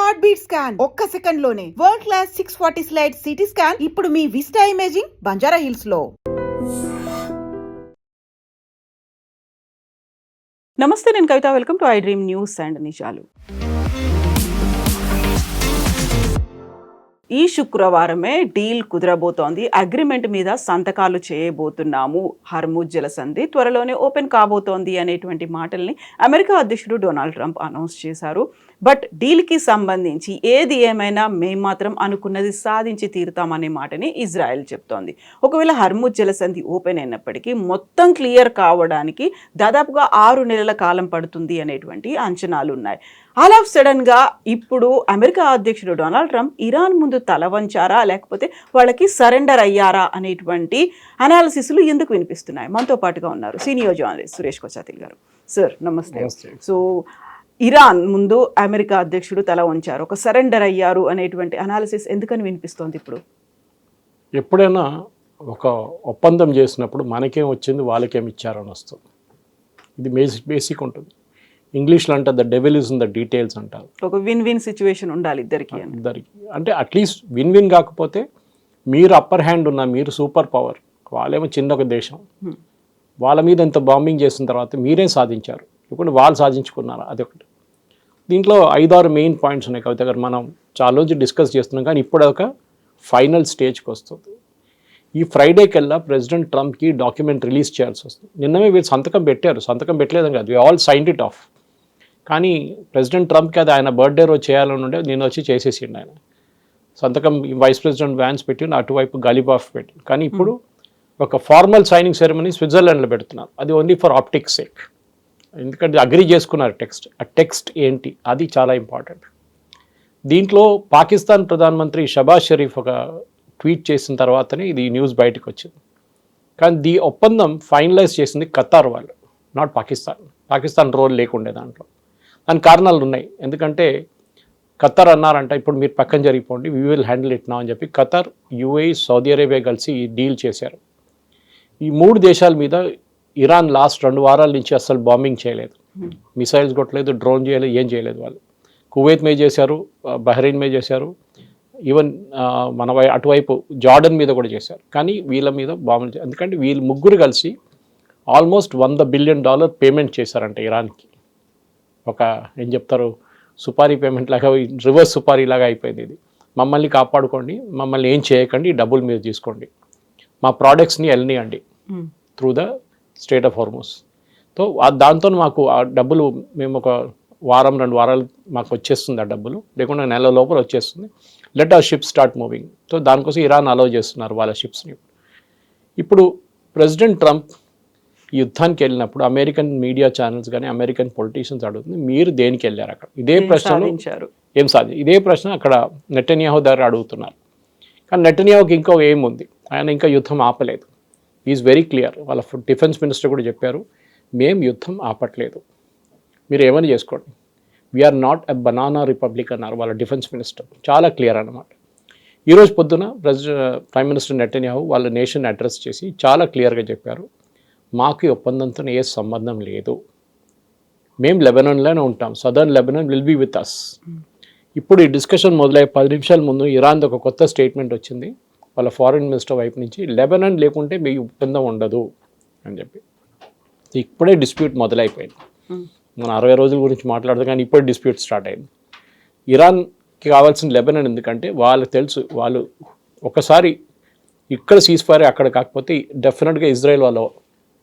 Heart beat scan ఒక్క second లోనే world class 640 slice CT scan ఇప్పుడు మీ విస్టా ఇమేజింగ్ బంజారా హిల్స్ లో. నమస్తే, నేను Kavitha. Welcome to I dream news and నిజాలు. ఈ శుక్రవారమే డీల్ కుదరబోతోంది. అగ్రిమెంట్ మీద సంతకాలు చేయబోతున్నాము. హర్ముజ్ జలసంధి త్వరలోనే ఓపెన్ కాబోతోంది అనేటువంటి మాటల్ని అమెరికా అధ్యక్షుడు డొనాల్డ్ ట్రంప్ అనౌన్స్ చేశారు. బట్ డీల్కి సంబంధించి ఏది ఏమైనా మేము మాత్రం అనుకున్నది సాధించి తీరుతామనే మాటని ఇజ్రాయెల్ చెప్తోంది. ఒకవేళ హర్ముజ్ జలసంధి ఓపెన్ అయినప్పటికీ మొత్తం క్లియర్ కావడానికి దాదాపుగా 6 నెలల కాలం పడుతుంది అనేటువంటి అంచనాలు ఉన్నాయి. ఆల్ ఆఫ్ సడన్గా ఇప్పుడు అమెరికా అధ్యక్షుడు డొనాల్డ్ ట్రంప్ ఇరాన్ ముందు తల వంచారా, లేకపోతే వాళ్ళకి సరెండర్ అయ్యారా అనేటువంటి అనాలిసిస్లు ఎందుకు వినిపిస్తున్నాయి? మనతో పాటుగా ఉన్నారు సీనియర్ జర్నలిస్ట్ సురేష్ కొచాతిల్ గారు. సార్ నమస్తే. సో ఇరాన్ ముందు అమెరికా అధ్యక్షుడు తల వంచారు, ఒక సరెండర్ అయ్యారు అనేటువంటి అనాలిసిస్ ఎందుకని వినిపిస్తోంది ఇప్పుడు? ఎప్పుడైనా ఒక ఒప్పందం చేసినప్పుడు మనకేం వచ్చింది వాళ్ళకేం ఇచ్చారని వస్తుంది. ఇది బేసిక్ ఉంటుంది. ఇంగ్లీష్లో అంటే the devil is in the details అంటారు. ఒక విన్ విన్ సిచ్యువేషన్ ఉండాలి ఇద్దరికి. అంటే అట్లీస్ట్ విన్ విన్ కాకపోతే మీరు అప్పర్ హ్యాండ్ ఉన్న, మీరు సూపర్ పవర్, వాళ్ళేమో చిన్న ఒక దేశం, వాళ్ళ మీద ఎంత బాంబింగ్ చేసిన తర్వాత మీరేం సాధించారు, ఇప్పుడు వాళ్ళు సాధించుకున్నారు, అదొకటి. దీంట్లో 5-6 మెయిన్ పాయింట్స్ ఉన్నాయి కవిత గారు. మనం చాలా రోజు డిస్కస్ చేస్తున్నాం, కానీ ఇప్పుడు ఒక ఫైనల్ స్టేజ్కి వస్తుంది. ఈ ఫ్రైడే కల్లా ప్రెసిడెంట్ ట్రంప్కి డాక్యుమెంట్ రిలీజ్ చేయాల్సి వస్తుంది. నిన్నమే వీళ్ళు సంతకం పెట్టారు, సంతకం పెట్టలేదని కాదు, we all signed it off. కానీ ప్రెసిడెంట్ ట్రంప్కి అది ఆయన బర్త్డే రోజు చేయాలని ఉండే, నేను వచ్చి చేసేసిండు ఆయన సంతకం. వైస్ ప్రెసిడెంట్ వ్యాన్స్ పెట్టి అటువైపు గాలిబాఫ్ పెట్టి. కానీ ఇప్పుడు ఒక ఫార్మల్ సైనింగ్ సెరమనీ స్విట్జర్లాండ్లో పెడుతున్నారు. అది ఓన్లీ ఫర్ ఆప్టిక్స్ సేక్, ఎందుకంటే అగ్రీ చేసుకున్నారు టెక్స్ట్. ఆ టెక్స్ట్ ఏంటి అది చాలా ఇంపార్టెంట్. దీంట్లో పాకిస్తాన్ ప్రధానమంత్రి షబాజ్ షరీఫ్ ఒక ట్వీట్ చేసిన తర్వాతనే ఇది న్యూస్ బయటకు వచ్చింది. కానీ ఈ ఒప్పందం ఫైనలైజ్ చేసింది ఖతార్ వాళ్ళు, నాట్ పాకిస్తాన్. పాకిస్తాన్ రోల్ లేకుండే దాంట్లో. దాని కారణాలు ఉన్నాయి. ఎందుకంటే ఖతార్ అన్నారంట, ఇప్పుడు మీరు పక్కన జరిగిపోండి, వీ విల్ హ్యాండిల్ ఇట్ నా అని చెప్పి ఖతార్, యూఏఈ, సౌదీ అరేబియా కలిసి ఈ డీల్ చేశారు. ఈ 3 దేశాల మీద ఇరాన్ లాస్ట్ 2 వారాల నుంచి అసలు బాంబింగ్ చేయలేదు, మిసైల్స్ కొట్టలేదు, డ్రోన్ చేయలేదు, ఏం చేయలేదు. వాళ్ళు కువైత్ మీద చేశారు, బహ్రెయిన్ మీద చేశారు, ఈవెన్ మన అటువైపు జార్డన్ మీద కూడా చేశారు. కానీ వీళ్ళ మీద బాంబులు, ఎందుకంటే వీళ్ళు ముగ్గురు కలిసి ఆల్మోస్ట్ $100 బిలియన్ పేమెంట్ చేశారంట ఇరాన్కి. ఒక ఏం చెప్తారు, సుపారీ పేమెంట్ లాగా, రివర్స్ సుపారీ లాగా అయిపోయింది ఇది. మమ్మల్ని కాపాడుకోండి, మమ్మల్ని ఏం చేయకండి, డబ్బులు మీరు తీసుకోండి, మా ప్రోడక్ట్స్ని వెళ్ళనియండి through the state of Hormuz. So దాంతో మాకు ఆ డబ్బులు మేము ఒక 1-2 వారాలు మాకు వచ్చేస్తుంది ఆ డబ్బులు, లేకుండా నెల లోపల వచ్చేస్తుంది. లెట్ ఆ షిప్స్ స్టార్ట్ మూవింగ్. సో దానికోసం ఇరాన్ అలౌ చేస్తున్నారు వాళ్ళ షిప్స్ని. ఇప్పుడు ప్రెసిడెంట్ ట్రంప్ యుద్ధానికి వెళ్ళినప్పుడు అమెరికన్ మీడియా ఛానల్స్ కానీ అమెరికన్ పొలిటీషియన్స్ అడుగుతుంది, మీరు దేనికి వెళ్ళారు అక్కడ? ఇదే ప్రశ్నలు ఏం సాధించారు, ఇదే ప్రశ్న అక్కడ నెటన్యాహు దగ్గర అడుగుతున్నారు. కానీ నెటన్యాహుకి ఇంకో ఏముంది, ఆయన ఇంకా యుద్ధం ఆపలేదు. Is very clear. వాళ్ళ డిఫెన్స్ మినిస్టర్ కూడా చెప్పారు, మేము యుద్ధం ఆపట్లేదు, మీరు ఏమని చేసుకోండి, we're not a banana republic అన్నారు వాళ్ళ డిఫెన్స్ మినిస్టర్. చాలా క్లియర్ అన్నమాట. ఈరోజు పొద్దున ప్రైమ్ మినిస్టర్ నెటన్యాహు వాళ్ళ నేషన్ అడ్రస్ చేసి చాలా క్లియర్గా చెప్పారు, మాకు ఈ ఒప్పందంతో ఏ సంబంధం లేదు, మేము లెబనాన్లోనే ఉంటాం, southern Lebanon will be with us. ఇప్పుడు ఈ డిస్కషన్ మొదలయ్యే 10 నిమిషాల ముందు ఇరాన్ది ఒక కొత్త స్టేట్మెంట్ వచ్చింది వాళ్ళ ఫారిన్ మినిస్టర్ వైపు నుంచి, లెబనాన్ లేకుంటే మీ ఒప్పందం ఉండదు అని చెప్పి. ఇప్పుడే డిస్ప్యూట్ మొదలైపోయింది. మనం 60 రోజుల గురించి మాట్లాడదు, కానీ ఇప్పుడు డిస్ప్యూట్ స్టార్ట్ అయింది. ఇరాన్కి కావాల్సిన లెబనాన్, ఎందుకంటే వాళ్ళకి తెలుసు, వాళ్ళు ఒకసారి ఇక్కడ సీజ్ఫైర్ అక్కడ కాకపోతే డెఫినెట్గా ఇజ్రాయెల్ వాళ్ళు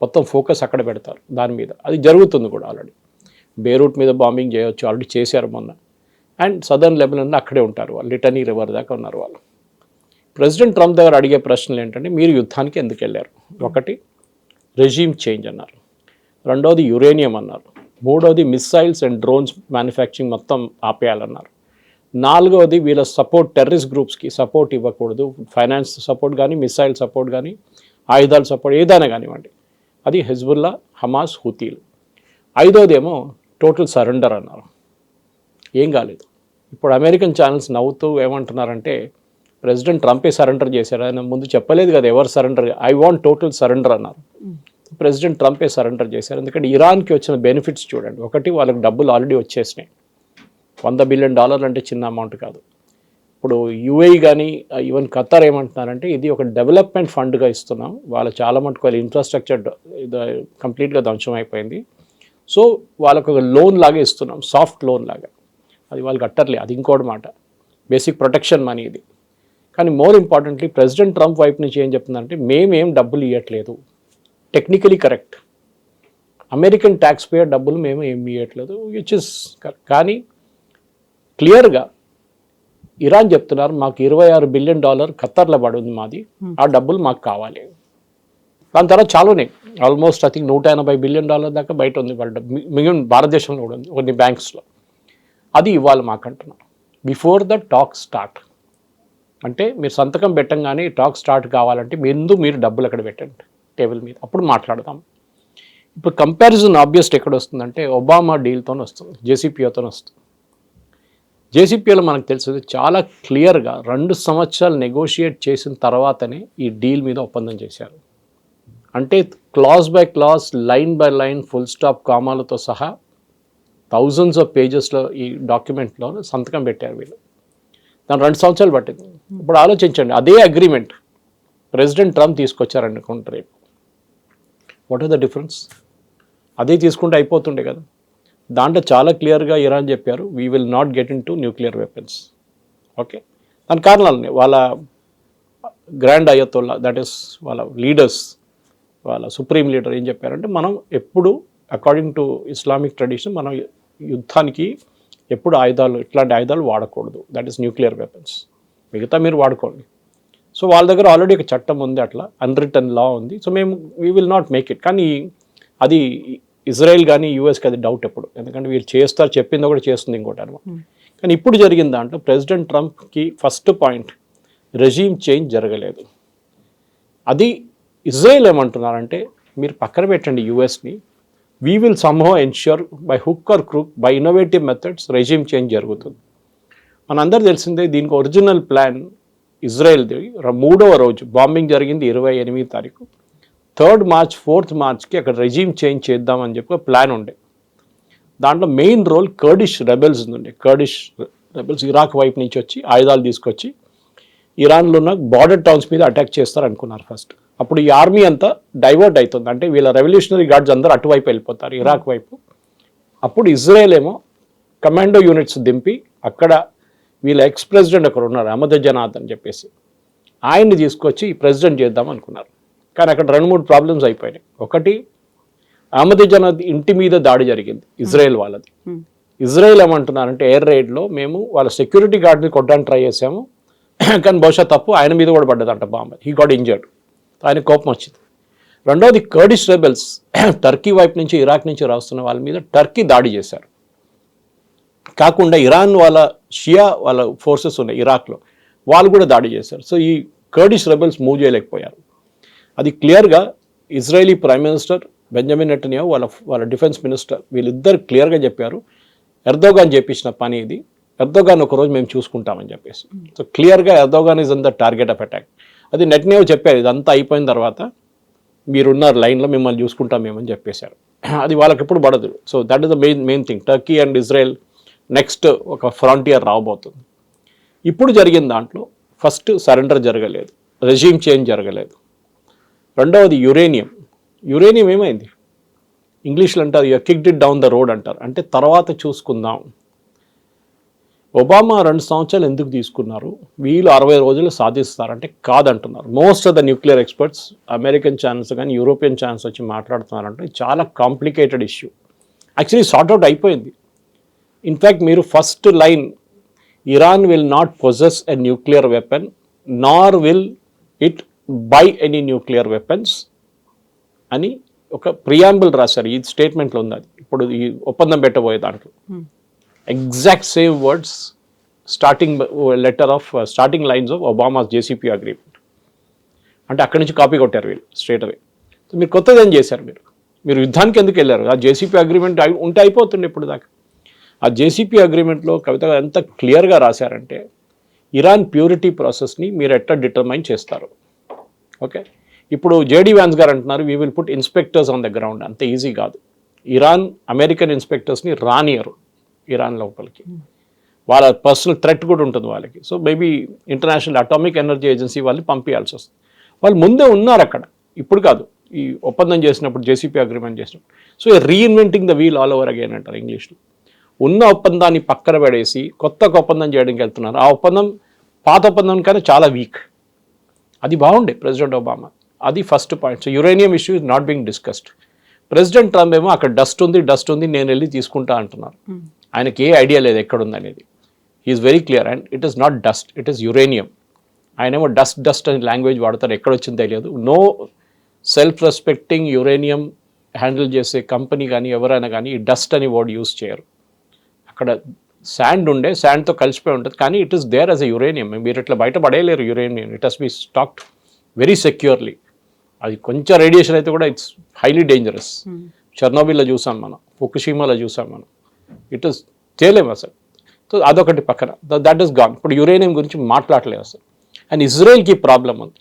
మొత్తం ఫోకస్ అక్కడ పెడతారు దాని మీద. అది జరుగుతుంది కూడా. ఆల్రెడీ బేరూట్ మీద బాంబింగ్ చేయవచ్చు, ఆల్రెడీ చేశారు మొన్న. అండ్ సదర్న్ లెబనాన్ అక్కడే ఉంటారు వాళ్ళు, లిటనీ రివర్ దాకా ఉన్నారు వాళ్ళు. ప్రెసిడెంట్ ట్రంప్ దగ్గర అడిగే ప్రశ్నలు ఏంటంటే, మీరు యుద్ధానికి ఎందుకు వెళ్ళారు? ఒకటి రెజీమ్ చేంజ్ అన్నారు, రెండోది యురేనియం అన్నారు, మూడోది మిస్సైల్స్ అండ్ డ్రోన్స్ మ్యానుఫ్యాక్చరింగ్ మొత్తం ఆపేయాలన్నారు, నాలుగోది వీళ్ళ సపోర్ట్ టెర్రరిస్ట్ గ్రూప్స్కి సపోర్ట్ ఇవ్వకూడదు, ఫైనాన్స్ సపోర్ట్ కానీ, మిస్సైల్ సపోర్ట్ కానీ, ఆయుధాల సపోర్ట్ ఏదైనా కానివ్వండి, అది హెజ్బుల్లా, హమాస్, హూతీలు. ఐదోదేమో టోటల్ సరెండర్ అన్నారు. ఏం కాలేదు. ఇప్పుడు అమెరికన్ ఛానల్స్ నవ్వుతూ ఏమంటున్నారంటే, ప్రెసిడెంట్ ట్రంపే సరెండర్ చేశారు, ఆయన ముందు చెప్పలేదు కదా ఎవరు surrender, I want total surrender అన్నారు. ప్రెసిడెంట్ ట్రంపే సరెండర్ చేశారు. ఎందుకంటే ఇరాన్కి వచ్చిన బెనిఫిట్స్ చూడండి. ఒకటి, వాళ్ళకి డబ్బులు ఆల్రెడీ వచ్చేసినాయి. $100 బిలియన్ అంటే చిన్న అమౌంట్ కాదు. ఇప్పుడు యుఏఈ కానీ ఈవెన్ ఖతార్ ఏమంటున్నారంటే ఇది ఒక డెవలప్మెంట్ ఫండ్గా ఇస్తున్నాం, వాళ్ళు చాలా మటుకు వాళ్ళ ఇన్ఫ్రాస్ట్రక్చర్ కంప్లీట్గా ధ్వంసం అయిపోయింది, సో వాళ్ళకు ఒక లోన్ లాగా ఇస్తున్నాం, సాఫ్ట్ లోన్ లాగా. అది వాళ్ళు కట్టర్లే, అది ఇంకోటి మాట, బేసిక్ ప్రొటెక్షన్ మనీ ఇది. కానీ మోర్ ఇంపార్టెంట్లీ ప్రెసిడెంట్ ట్రంప్ వైపు నుంచి ఏం చెప్తుందంటే మేమేం డబ్బులు ఇవ్వట్లేదు, technically correct, American tax payer డబ్బులు మేము ఏమి ఇవ్వట్లేదు, విచ్ ఇస్ కానీ క్లియర్గా ఇరాన్ చెప్తున్నారు మాకు $26 బిలియన్ ఖత్తర్లో పడుంది మాది, ఆ డబ్బులు మాకు కావాలి. దాని తర్వాత చాలానే ఆల్మోస్ట్ ఐ థింక్ $180 బిలియన్ దాకా బయట ఉంది వాళ్ళ మిగిలిన భారతదేశంలో కూడా ఉంది కొన్ని బ్యాంక్స్లో. అది ఇవ్వాలి మాకు అంటున్నారు బిఫోర్ ద టాక్ స్టార్ట్. అంటే మీరు సంతకం పెట్టంగానే టాక్ స్టార్ట్ కావాలంటే మీరు డబ్బులు అక్కడ పెట్టండి టేబుల్ మీద, అప్పుడు మాట్లాడదాం. ఇప్పుడు కంపారిజన్ ఆబ్వియస్ట్ ఎక్కడ వస్తుందంటే ఒబామా డీల్తో వస్తుంది, జేసీపీఓతో వస్తుంది. జేసీపీఓలో మనకు తెలిసింది చాలా క్లియర్గా 2 సంవత్సరాలు నెగోషియేట్ చేసిన తర్వాతనే ఈ డీల్ మీద ఒప్పందం చేశారు. అంటే clause by clause, line by line, full stop కామాలతో సహా థౌజండ్స్ ఆఫ్ పేజెస్లో ఈ డాక్యుమెంట్లో సంతకం పెట్టారు వీళ్ళు. దాని 2 సంవత్సరాలు పట్టింది. ఇప్పుడు ఆలోచించండి, అదే అగ్రిమెంట్ ప్రెసిడెంట్ ట్రంప్ తీసుకొచ్చారనుకుంటారు రేపు, వాట్ ఆర్ ద డిఫరెన్స్? అదే తీసుకుంటే అయిపోతుండే కదా. దాంట్లో చాలా క్లియర్గా ఇరాన్ చెప్పారు we will not get in to nuclear weapons. Okay, దాని కారణాలని వాళ్ళ గ్రాండ్ అయతోల్లా, దట్ ఈస్ వాళ్ళ లీడర్స్, వాళ్ళ సుప్రీం లీడర్ ఏం చెప్పారంటే మనం ఎప్పుడు అకార్డింగ్ టు ఇస్లామిక్ ట్రెడిషన్ మనం యుద్ధానికి ఎప్పుడు ఇట్లాంటి ఆయుధాలు వాడకూడదు, దట్ ఈస్ న్యూక్లియర్ వెపన్స్, మిగతా మీరు వాడుకోండి. సో వాళ్ళ దగ్గర ఆల్రెడీ ఒక చట్టం ఉంది, అట్లా అన్రిటన్ లా ఉంది. సో మేము we will not make it. కానీ అది ఇజ్రాయెల్ కానీ యూఎస్కి అది డౌట్ ఎప్పుడు, ఎందుకంటే వీళ్ళు చేస్తారు, చెప్పింది ఒకటి చేస్తుంది ఇంకోటి అనమాట. కానీ ఇప్పుడు జరిగిన దాంట్లో ప్రెసిడెంట్ ట్రంప్కి ఫస్ట్ పాయింట్ రెజీమ్ చేంజ్ జరగలేదు. అది ఇజ్రాయెల్ ఏమంటున్నారంటే మీరు పక్కన పెట్టండి యూఎస్ని, we will somehow ensure by hook or crook by innovative methods regime change జరుగుతుంది. మనందరూ తెలిసిందే దీనికి ఒరిజినల్ ప్లాన్ ఇజ్రాయెల్ది 3వ రోజు బాంబింగ్ జరిగింది 28వ తారీఖు, 3rd మార్చ్ 4th మార్చ్కి అక్కడ రెజీమ్ చేంజ్ చేద్దామని చెప్పి ప్లాన్ ఉండే. దాంట్లో మెయిన్ రోల్ కర్డిష్ రెబెల్స్ ఉండే. కర్డిష్ రెబెల్స్ ఇరాక్ వైపు నుంచి వచ్చి ఆయుధాలు తీసుకొచ్చి ఇరాన్లో ఉన్న బార్డర్ టౌన్స్ మీద అటాక్ చేస్తారు అనుకున్నారు ఫస్ట్. అప్పుడు ఈ ఆర్మీ అంతా డైవర్ట్ అవుతుంది, అంటే వీళ్ళ రెవల్యూషనరీ గార్డ్స్ అందరూ అటువైపు వెళ్ళిపోతారు ఇరాక్ వైపు. అప్పుడు ఇజ్రాయెల్ ఏమో కమాండో యూనిట్స్ దింపి అక్కడ వీళ్ళ ఎక్స్ ప్రెసిడెంట్ అక్కడ ఉన్నారు అహ్మదీనెజాద్ అని చెప్పేసి, ఆయన్ని తీసుకొచ్చి ప్రెసిడెంట్ చేద్దాం అనుకున్నారు. కానీ అక్కడ 2-3 ప్రాబ్లమ్స్ అయిపోయినాయి. ఒకటి, అహ్మదీనెజాద్ ఇంటి మీద దాడి జరిగింది ఇజ్రాయెల్ వాళ్ళది. ఇజ్రాయెల్ ఏమంటున్నారంటే ఎయిర్ రైడ్లో మేము వాళ్ళ సెక్యూరిటీ గార్డ్ని కొట్టడానికి ట్రై చేసాము, కానీ బహుశా తప్పు ఆయన మీద కూడా పడ్డదంట బాంబ్, హీ గాట్ ఇంజర్డ్, ఆయన కోపం వచ్చింది. రెండవది కర్డిష్ రెబెల్స్ టర్కీ వైపు నుంచి ఇరాక్ నుంచి రాస్తున్న వాళ్ళ మీద టర్కీ దాడి చేశారు. కాకుండా ఇరాన్ వాళ్ళ షియా వాళ్ళ ఫోర్సెస్ ఉన్నాయి ఇరాక్లో, వాళ్ళు కూడా దాడి చేశారు. సో ఈ కర్డిష్ రెబెల్స్ మూవ్ చేయలేకపోయారు. అది క్లియర్గా Israeli prime minister Benjamin Netanyahu వాళ్ళ డిఫెన్స్ మినిస్టర్ వీళ్ళిద్దరు క్లియర్గా చెప్పారు ఎర్దోగాన్ చేపించిన పని ఇది, ఎర్దోగాన్ ఒకరోజు మేము చూసుకుంటామని చెప్పేసి. సో క్లియర్గా Erdogan is in the target of attack. అది నెటన్యాహు చెప్పారు, ఇదంతా అయిపోయిన తర్వాత మీరున్నారు లైన్లో మిమ్మల్ని చూసుకుంటాం మేమని చెప్పేశారు. అది వాళ్ళకి ఎప్పుడు పడదు. So that is the main thing. Turkey and Israel next ఒక ఫ్రాంటియర్ రాబోతుంది. ఇప్పుడు జరిగిన దాంట్లో ఫస్ట్ సరెండర్ జరగలేదు, రెజీమ్ చేంజ్ జరగలేదు. రెండవది యురేనియం ఏమైంది, ఇంగ్లీష్లో అంటారు you kicked it down the road అంటారు, అంటే తర్వాత చూసుకుందాం. ఒబామా 2 సంవత్సరాలు ఎందుకు తీసుకున్నారు, వీళ్ళు 60 రోజులు సాధిస్తారంటే కాదంటున్నారు. Most of the nuclear experts American channels కానీ యూరోపియన్ ఛానల్స్ వచ్చి మాట్లాడుతున్నారంటే చాలా కాంప్లికేటెడ్ ఇష్యూ. యాక్చువల్లీ సార్ట్అవుట్ అయిపోయింది. ఇన్ఫ్యాక్ట్ మీరు first line Iran will not possess a nuclear weapon nor will it buy any nuclear weapons అని ఒక ప్రియాంబుల్ రాశారు. ఈ స్టేట్మెంట్లో ఉంది అది. ఇప్పుడు ఈ ఒప్పందం పెట్టబోయే దాంట్లో exact same words starting lines of Obama's JCP agreement. అంటే అక్కడి నుంచి కాపీ కొట్టారు వీళ్ళు స్ట్రేట్ అవే. సో మీరు కొత్తది ఏం చేశారు, మీరు యుద్ధానికి ఎందుకు వెళ్ళారు? ఆ జేసీపీ అగ్రిమెంట్ ఉంటే అయిపోతుండే ఇప్పుడు దాకా. ఆ జేసీపీ అగ్రిమెంట్లో కవిత ఎంత క్లియర్గా రాశారంటే ఇరాన్ ప్యూరిటీ ప్రాసెస్ని మీరు ఎట్లా డిటర్మైన్ చేస్తారు. ఓకే, ఇప్పుడు జేడీ వ్యాన్స్ గారు అంటున్నారు we will put inspectors on the ground. అంత ఈజీ కాదు. ఇరాన్ అమెరికన్ ఇన్స్పెక్టర్స్ని రానియరు ఇరాన్ లోపలికి. వాళ్ళ పర్సనల్ థ్రెట్ కూడా ఉంటుంది వాళ్ళకి. So maybe international atomic energy agency వాళ్ళని పంపించాల్సి వస్తుంది. వాళ్ళు ముందే ఉన్నారు అక్కడ, ఇప్పుడు కాదు, ఈ ఒప్పందం చేసినప్పుడు జేసీపీ అగ్రిమెంట్ చేసినప్పుడు. So reinventing the we'll all over again అంటారు ఇంగ్లీష్లో. ఉన్న ఒప్పందాన్ని పక్కన పడేసి కొత్త ఒప్పందం చేయడానికి వెళ్తున్నారు. ఆ ఒప్పందం పాత ఒప్పందం కన్నా చాలా వీక్. అది బాగుండే ప్రెసిడెంట్ ఒబామా. అది first point. So uranium issue is not being discussed. President Trump ఏమో అక్కడ డస్ట్ ఉంది నేను వెళ్ళి తీసుకుంటా అంటున్నారు. ఆయనకి ఏ ఐడియా లేదు ఎక్కడుంది అనేది. He is very clear and it is not dust, it is uranium. ఆయనేమో డస్ట్ అని లాంగ్వేజ్ వాడతారు, ఎక్కడొచ్చింది తెలియదు. No self respecting uranium handle చేసే కంపెనీ కానీ ఎవరైనా కానీ ఈ డస్ట్ అని వర్డ్ యూజ్ చేయరు. అక్కడ శాండ్ ఉండే, శాండ్తో కలిసిపోయి ఉంటుంది, కానీ it is there as a uranium. మీరు ఇట్లా బయట పడేయలేరు uranium. It has be stacked very securely. అది కొంచెం రేడియేషన్ అయితే కూడా ఇట్స్ హైలీ డేంజరస్. చెర్నోబిల్లో చూసాం మనం, ఫుకుషిమాలో చూసాం మనం. ఇట్ ఈస్ చేయలేము అసలు. సో అదొకటి పక్కన, దట్ ఈస్ గాన్. ఇప్పుడు యురేనియం గురించి మాట్లాడలేదు అసలు. అండ్ ఇజ్రాయెల్కి ప్రాబ్లం ఉంది.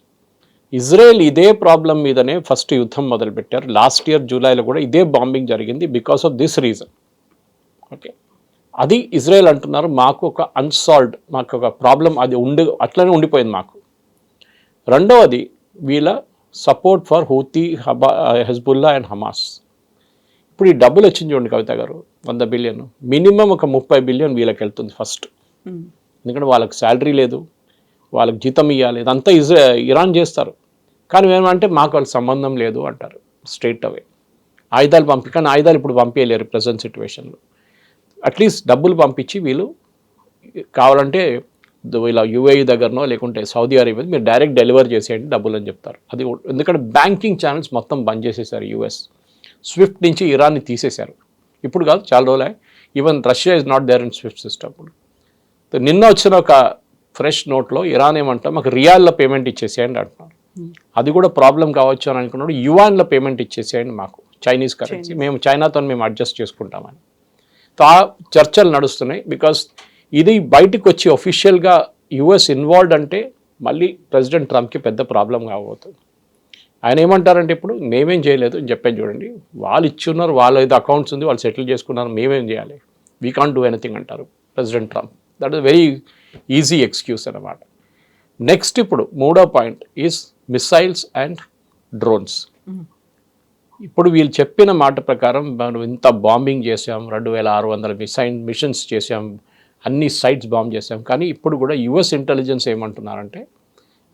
ఇజ్రాయెల్ ఇదే ప్రాబ్లం మీదనే ఫస్ట్ యుద్ధం మొదలుపెట్టారు. లాస్ట్ ఇయర్ జూలైలో కూడా ఇదే బాంబింగ్ జరిగింది because of this reason. Okay, అది ఇజ్రాయెల్ అంటున్నారు మాకు ఒక అన్సాల్వ్డ్, మాకు ఒక ప్రాబ్లం అది అట్లనే ఉండిపోయింది మాకు. రెండవది వీళ్ళ support for Houthi, Hezbollah and Hamas. ఇప్పుడు ఈ డబ్బులు వచ్చింది చూడండి కవిత గారు, 100 బిలియన్, మినిమం ఒక 30 బిలియన్ వీళ్ళకి వెళ్తుంది ఫస్ట్. ఎందుకంటే వాళ్ళకి శాలరీ లేదు, వాళ్ళకి జీతం ఇవ్వాలి, ఇదంతా ఇరాన్ చేస్తారు. కానీ ఏమంటే మాకు వాళ్ళకి సంబంధం లేదు అంటారు స్ట్రైట్ అవే. ఆయుధాలు కానీ ఆయుధాలు ఇప్పుడు పంపించలేరు ప్రజెంట్ సిచ్యువేషన్లో. అట్లీస్ట్ డబ్బులు పంపించి వీళ్ళు కావాలంటే ఇలా యుఏఈ దగ్గరనో లేకుంటే సౌదీ అరేబియా మీరు డైరెక్ట్ డెలివరీ చేసేయండి డబ్బులు అని చెప్తారు. అది ఎందుకంటే బ్యాంకింగ్ ఛానల్స్ మొత్తం బంద్ చేసేసారు యుఎస్. స్విఫ్ట్ నుంచి ఇరాన్ని తీసేశారు. ఇప్పుడు కాదు, చాలా రోజులే. Even Russia is not there in SWIFT system. ఇప్పుడు నిన్న వచ్చిన ఒక ఫ్రెష్ నోట్లో ఇరాన్ ఏమంటా మాకు రియాల్లో పేమెంట్ ఇచ్చేసేయండి అంటున్నారు. అది కూడా ప్రాబ్లం కావచ్చు అని అనుకున్నాడు. యువాన్లో పేమెంట్ ఇచ్చేసేయండి మాకు, చైనీస్ కరెన్సీ, మేము చైనాతో మేము అడ్జస్ట్ చేసుకుంటామని. ఆ చర్చలు నడుస్తున్నాయి. బికాస్ ఇది బయటకు వచ్చి ఒఫిషియల్గా యుఎస్ ఇన్వాల్వ్డ్ అంటే మళ్ళీ ప్రెసిడెంట్ ట్రంప్కి పెద్ద ప్రాబ్లం కాబోతుంది. ఆయన ఏమంటారంటే ఇప్పుడు మేమేం చేయలేదు అని చెప్పాను చూడండి, వాళ్ళు ఇచ్చున్నారు, వాళ్ళ ఏదో అకౌంట్స్ ఉంది, వాళ్ళు సెటిల్ చేసుకున్నారు, మేమేం చేయాలి, వీ కాంట్ డూ ఎనీథింగ్ అంటారు president Trump. That is very easy excuse అన్నమాట. నెక్స్ట్ ఇప్పుడు మూడో point is missiles and drones. ఇప్పుడు వీళ్ళు చెప్పిన మాట ప్రకారం మనం ఇంత బాంబింగ్ చేసాం, 2600 మిషన్స్ చేసాం, అన్ని సైట్స్ బాంబ్ చేసాం. కానీ ఇప్పుడు కూడా యుఎస్ ఇంటెలిజెన్స్ ఏమంటున్నారంటే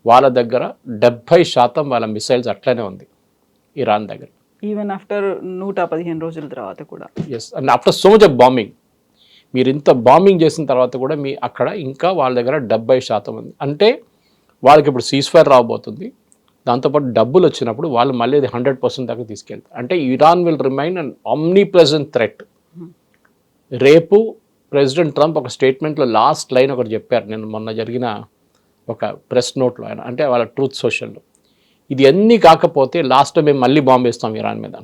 వాళ్ళ దగ్గర 70% వాళ్ళ మిసైల్స్ అట్లనే ఉంది ఇరాన్ దగ్గర. ఈవెన్ ఆఫ్టర్ 115 రోజుల తర్వాత కూడా. Yes, and after so much of bombing, మీరు ఇంత బాంబింగ్ చేసిన తర్వాత కూడా మీ అక్కడ ఇంకా వాళ్ళ దగ్గర 70% ఉంది. అంటే వాళ్ళకి ఇప్పుడు సీజ్ఫైర్ రాబోతుంది, దాంతోపాటు డబ్బులు వచ్చినప్పుడు వాళ్ళు మళ్ళీ అది 100% దాకా తీసుకెళ్తారు. అంటే Iran will remain an omni present threat. రేపు ప్రెసిడెంట్ ట్రంప్ ఒక స్టేట్మెంట్లో లాస్ట్ లైన్ ఒకటి చెప్పారు, నేను మొన్న జరిగిన ఒక ప్రెస్ నోట్లో ఆయన, అంటే వాళ్ళ ట్రూత్ సోషల్లో, ఇది అన్నీ కాకపోతే లాస్ట్ మేము మళ్ళీ బాంబు వేస్తాం ఇరాన్ మీద.